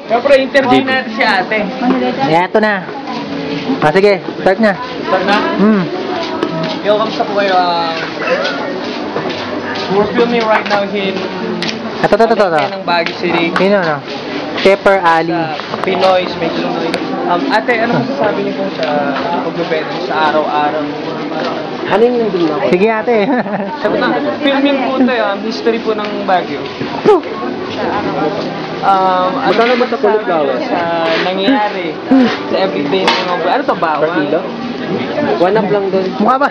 Siyempre, interview natin si ate. Eto na. Sige, start na. Start na? Yo, kamusta po kayo? We're filming right now in Ito. ng Baguio City. Sino, no? Pepper Ali. Sa Pinoy, may Pinoy. Ate, ano masasabi niyo po sa pagbebenta sa araw-araw? Ano yung nandun na? Sige, ate. Sabi na, filming po tayo, history po ng Baguio. Ano ba sa cauliflower? Sa nangyayari sa everyday ng mga... Ano to, bawang? Per kilo? 1 up lang doon. Mukha ba?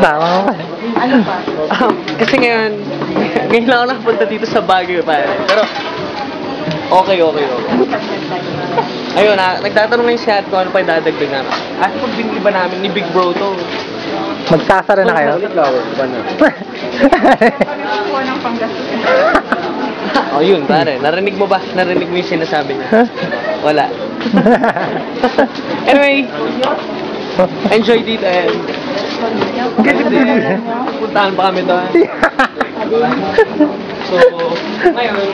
Bawang pa. Ano pa? Kasi ngayon lang ako nakapunta dito sa Baguio pa. Pero, okay. Ayun, nagtatanong na yung si Ate kung ano pa yung dadagdag namin. Ate, pag binili ba namin ni Big Bro to? Magsasara na kayo? Cauliflower, ba na? Oh, yun, pare. Narinig mo ba? Narinig mo yung sinasabi niya? Wala. Anyway, enjoy dito and puntahan pa kami doon. So, ngayon,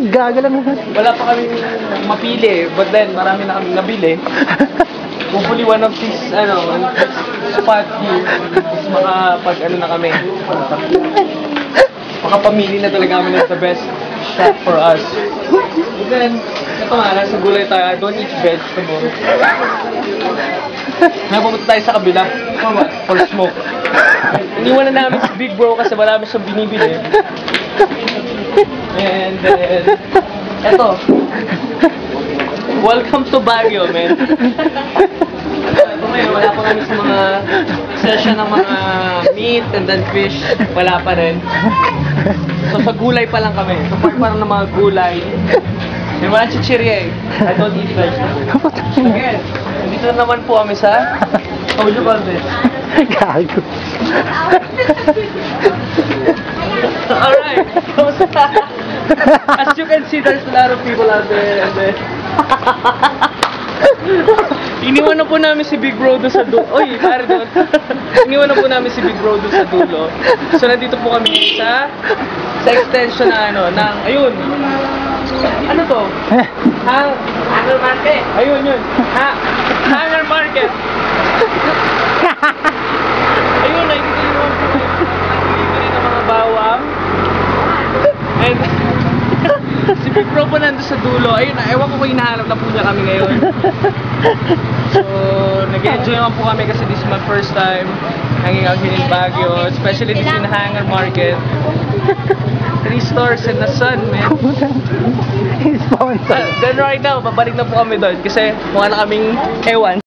Gagalang. wala pa kami mapili, but then marami na kami nabili. Hopefully one of these, spot here is makapag, na kami. Makapamili na talaga kami ng the best shop for us. And then, ito nga, nasa gulay tayo. I don't eat vegetable. Napupunta tayo sa kabila. For smoke. Iniwan na namin si Big Bro kasi marami siyang binibili. And then, eto. Welcome to Baguio, man. Ito ngayon, wala pa kami sa mga session ng mga meat and then fish. Wala pa rin. So, sa gulay pa lang kami. So, parang ng mga gulay. May mga chichirya eh. I don't eat vegetables. Again, dito naman po kami sa... How would you call this? Gago. Alright. As you can see, there's a lot of people out there. And then... Iniwan na po namin si Big Bro doon sa dulo. Oy, pare doon. Iniwan na po namin si Big Bro doon sa dulo. So, nandito po kami sa extension na ng, ayun. Ano to? Hanger Market. Ayun, yun. Hanger Market. Ayun, nakikita nyo naman po. Nakikita rin ang mga bawang. And, si Big Bro po nandun sa dulo. Ayun, ewan ko kung hinahanap na po niya kami ngayon. So, nag-enjoy naman po kami kasi this is my first time hanging out here in Baguio, especially this in Hanger Market. 3 stores in the sun, man. Then right now, babalik na po kami doon kasi mukha na kaming ewan.